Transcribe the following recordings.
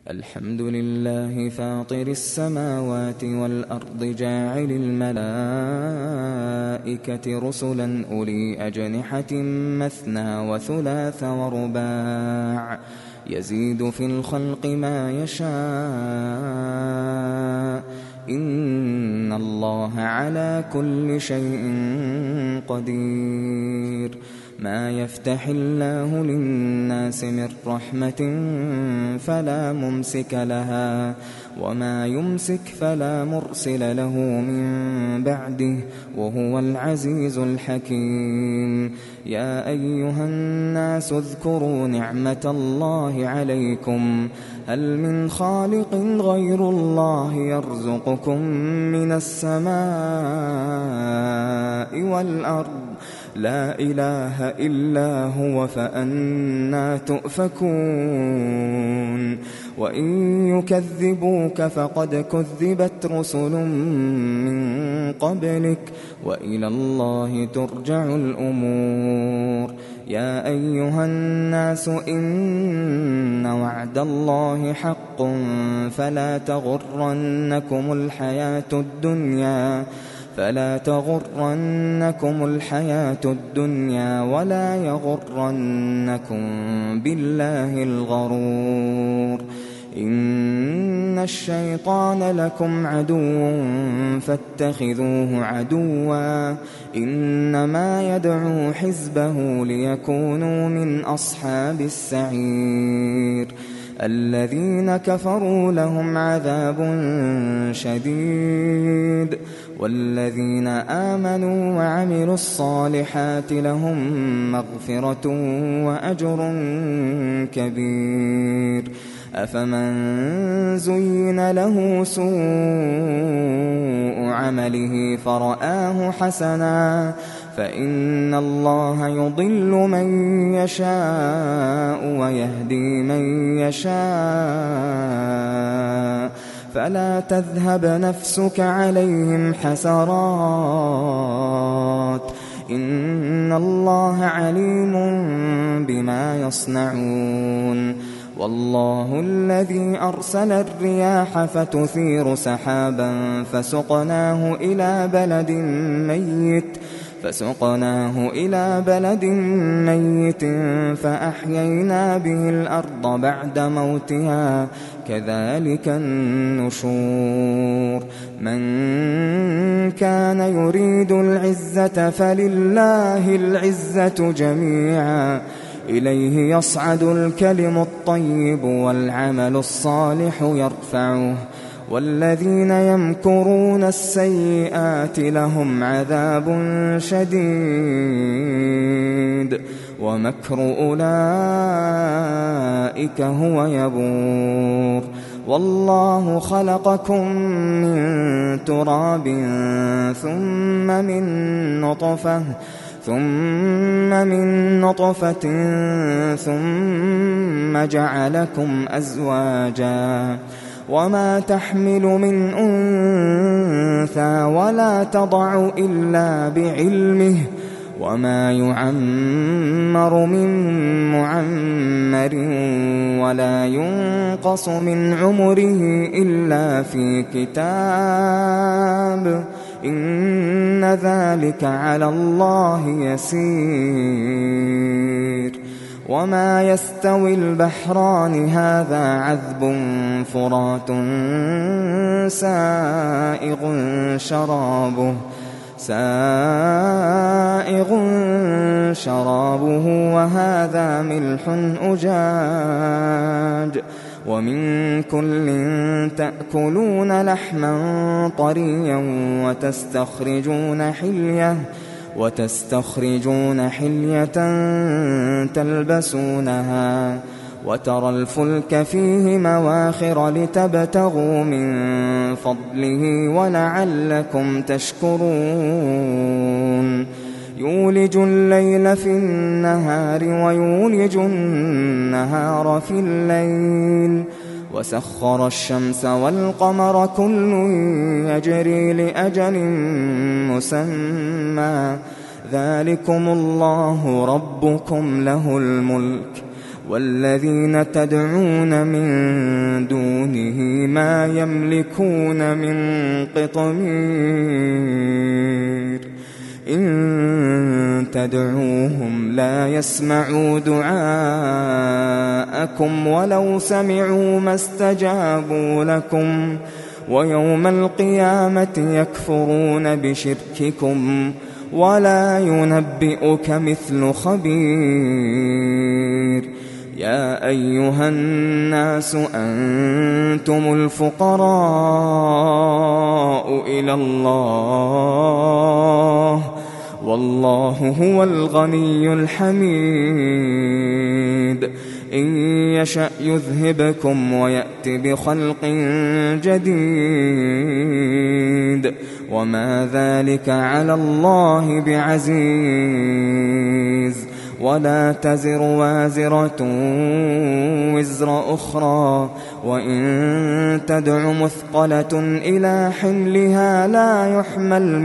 الحمد لله فاطر السماوات والأرض جاعل الملائكة رسلا أولي أجنحة مثنى وثلاث ورباع يزيد في الخلق ما يشاء إن الله على كل شيء قدير. ما يفتح الله للناس من رحمة فلا ممسك لها وما يمسك فلا مرسل له من بعده وهو العزيز الحكيم. يا أيها الناس اذكروا نعمة الله عليكم هل من خالق غير الله يرزقكم من السماء والأرض لا إله إلا هو فأنى تؤفكون. وإن يكذبوك فقد كذبت رسل من قبلك وإلى الله ترجع الأمور. يا أيها الناس إن وعد الله حق فلا تغرنكم الحياة الدنيا ولا يغرنكم بالله الغرور. إن الشيطان لكم عدو فاتخذوه عدوا إنما يدعو حزبه ليكونوا من أصحاب السعير. الذين كفروا لهم عذاب شديد والذين آمنوا وعملوا الصالحات لهم مغفرة وأجر كبير. أفمن زين له سوء عمله فرآه حسنا فإن الله يضل من يشاء ويهدي من يشاء فلا تذهب نفسك عليهم حسرات إن الله عليم بما يصنعون. والله الذي أرسل الرياح فتثير سحابا فسقناه إلى بلد ميت فأحيينا به الأرض بعد موتها كذلك النشور. من كان يريد العزة فلله العزة جميعا إليه يصعد الكلم الطيب والعمل الصالح يرفعه والذين يمكرون السيئات لهم عذاب شديد ومكر أولئك هو يبور. والله خلقكم من تراب ثم من نطفة ثم جعلكم أزواجا وما تحمل من أنثى ولا تضع إلا بعلمه وما يعمر من معمر ولا ينقص من عمره إلا في كتاب إن ذلك على الله يسير. وما يستوي البحران هذا عذب فرات سائغ شرابه وهذا ملح أجاج ومن كل تأكلون لحما طريا وتستخرجون حلية تلبسونها وترى الفلك فيه مواخر لتبتغوا من فضله ولعلكم تشكرون. يولج الليل في النهار ويولج النهار في الليل وسخر الشمس والقمر كل يجري لأجل مسمى ذلكم الله ربكم له الملك والذين تدعون من دونه ما يملكون من قطمير إن تدعوهم لا يسمعوا دعاءكم ولو سمعوا ما استجابوا لكم ويوم القيامة يكفرون بشرككم ولا ينبئك مثل خبير يا أيها الناس أنتم الفقراء إلى الله والله هو الغني الحميد إن يشأ يذهبكم ويأت بخلق جديد وما ذلك على الله بعزيز ولا تزر وازرة وزر أخرى وإن تدع مثقلة إلى حملها لا يحمل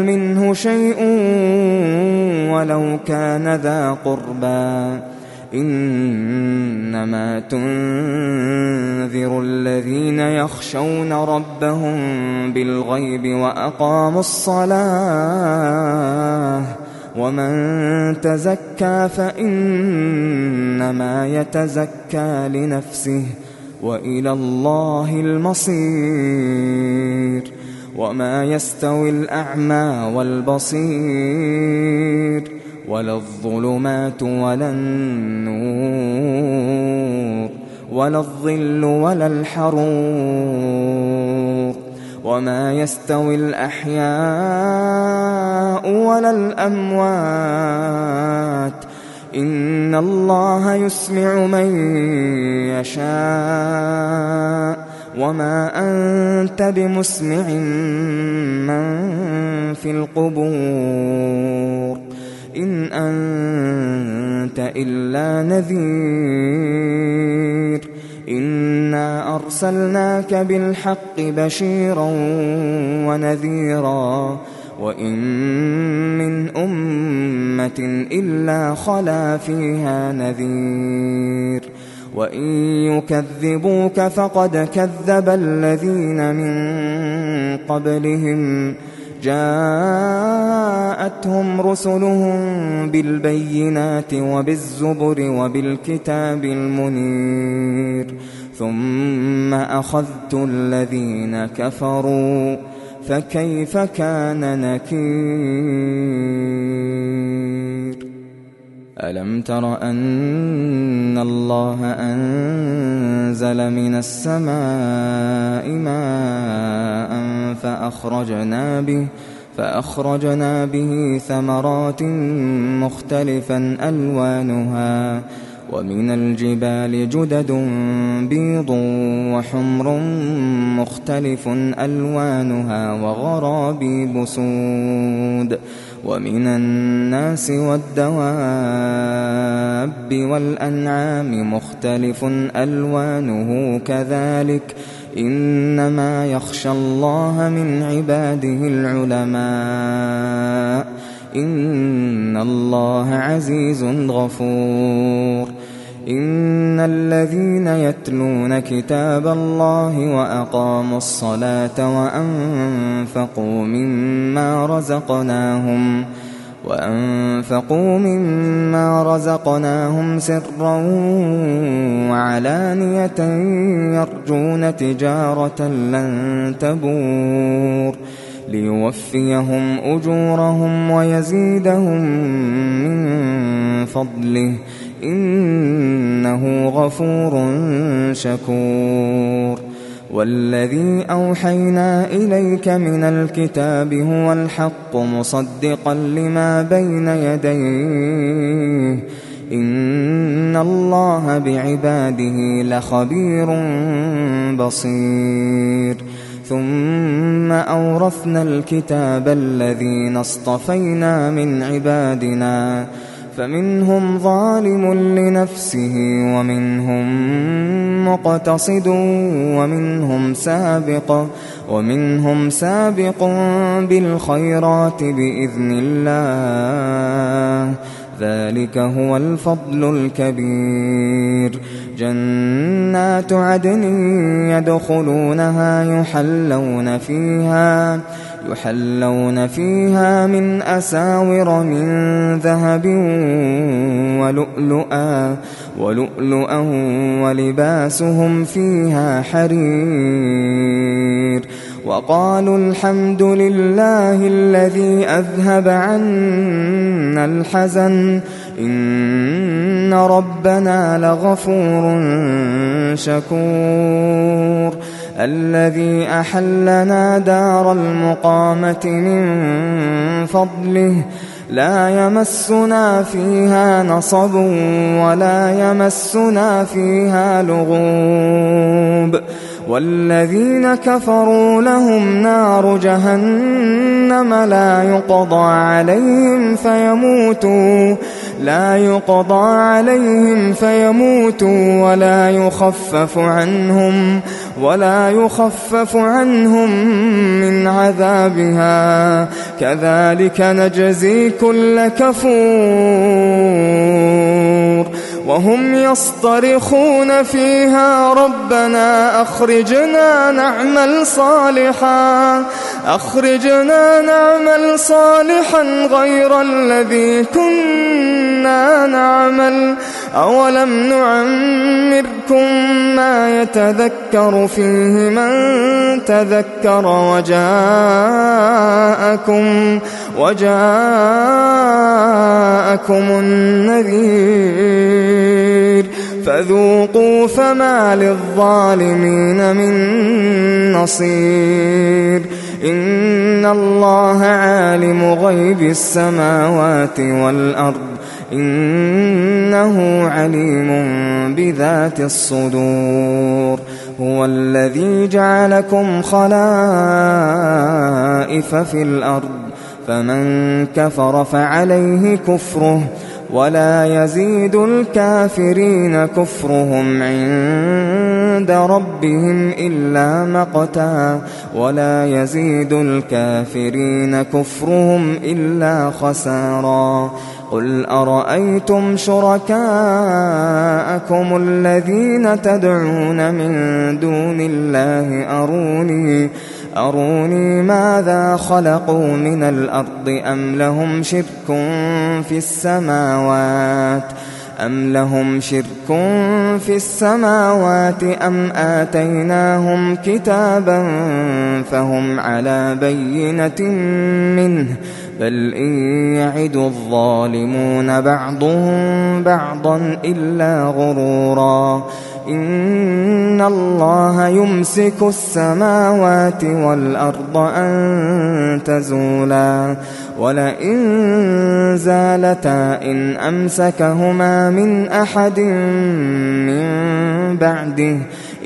منه شيء ولو كان ذا قربى إنما تنذر الذين يخشون ربهم بالغيب وأقاموا الصلاة ومن تزكى فإنما يتزكى لنفسه وإلى الله المصير وما يستوي الأعمى والبصير ولا الظلمات ولا النور ولا الظل ولا الحرور وما يستوي الأحياء ولا الأموات إن الله يسمع من يشاء وما أنت بمسمع من في القبور إن أنت إلا نذير إنا أرسلناك بالحق بشيرا ونذيرا وإن من أمة إلا خلا فيها نذير وإن يكذبوك فقد كذب الذين من قبلهم جاءتهم رسلهم بالبينات وبالزبر وبالكتاب المنير ثم أخذت الذين كفروا فكيف كان نكير ألم تر أن الله أنزل من السماء ماء فأخرجنا به ثمرات مختلفا ألوانها ومن الجبال جدد بيض وحمر مختلف ألوانها وغرابيب سود ومن الناس والدواب والأنعام مختلف ألوانه كذلك إنما يخشى الله من عباده العلماء إن الله عزيز غفور إن الذين يتلون كتاب الله وأقاموا الصلاة وأنفقوا مما رزقناهم سرا وعلانية يرجون تجارة لن تبور ليوفيهم أجورهم ويزيدهم من فضله إنه غفور شكور والذي أوحينا إليك من الكتاب هو الحق مصدقا لما بين يديه إن الله بعباده لخبير بصير ثم أورثنا الكتاب الذين اصطفينا من عبادنا فمنهم ظالم لنفسه ومنهم مقتصد ومنهم سابق بالخيرات بإذن الله، ذلك هو الفضل الكبير. جنات عدن يدخلونها يحلون فيها من أساور من ذهب ولؤلؤا ولباسهم فيها حرير. وقالوا الحمد لله الذي أذهب عنا الحزن إن ربنا لغفور شكور. الذي أحلنا دار المقامة من فضله لا يمسنا فيها نصب ولا يمسنا فيها لغوب. والذين كفروا لهم نار جهنم لا يقضى عليهم فيموتوا ولا يخفف عنهم من عذابها، كذلك نجزي كل كفور. وهم يصطرخون فيها ربنا أخرجنا نعمل صالحا غير الذي كنا نعمل، أولم نعمركم ما يتذكر فيه من تذكر وجاءكم النذير، فذوقوا فما للظالمين من نصير. إن الله عالم غيب السماوات والأرض إنه عليم بذات الصدور. هو الذي جعلكم خلائف في الأرض، فمن كفر فعليه كفره ولا يزيد الكافرين كفرهم عند ربهم إلا مقتا خسارا. قل أرأيتم شركاءكم الذين تدعون من دون الله أروني ماذا خلقوا من الأرض أم لهم شرك في السماوات أم آتيناهم كتابا فهم على بينة منه بل إن يعد الظالمون بعضهم بعضا إلا غرورا. إن الله يمسك السماوات والأرض أن تزولا ولئن زالتا إن أمسكهما من أحد من بعده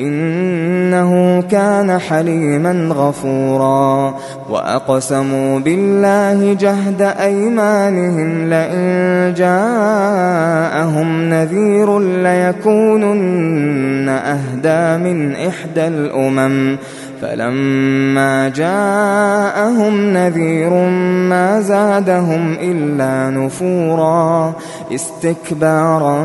إنه كان حليما غفورا. وأقسموا بالله جهد أيمانهم لئن جاءهم نذير ليكونن أهدى من إحدى الأمم فلما جاءهم نذير ما زادهم إلا نفورا استكبارا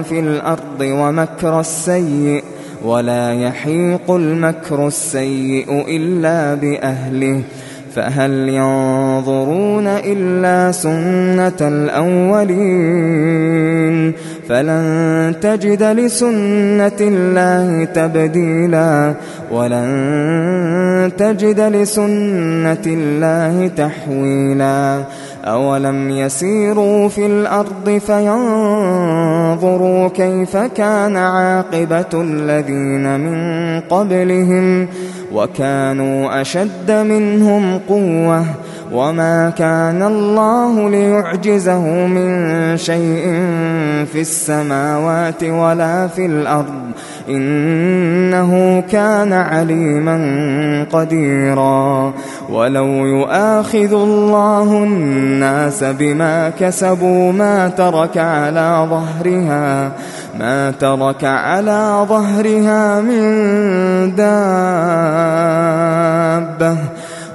في الأرض ومكر السيء ولا يحيق المكر السيء إلا بأهله فهل ينظرون إلا سنة الأولين فلن تجد لسنة الله تبديلا ولن تجد لسنة الله تحويلا. أولم يسيروا في الأرض فينظروا كيف كان عاقبة الذين من قبلهم وكانوا أشد منهم قوة وما كان الله ليعجزه من شيء في السماوات ولا في الأرض إنه كان عليما قديرا ولو يؤاخذ الله الناس بما كسبوا ما ترك على ظهرها من دابة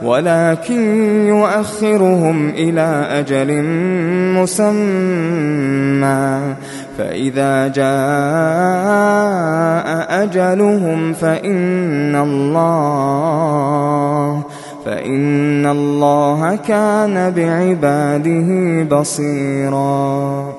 ولكن يؤخرهم إلى أجل مسمى فإذا جاء أجلهم فإن الله كان بعباده بصيرا.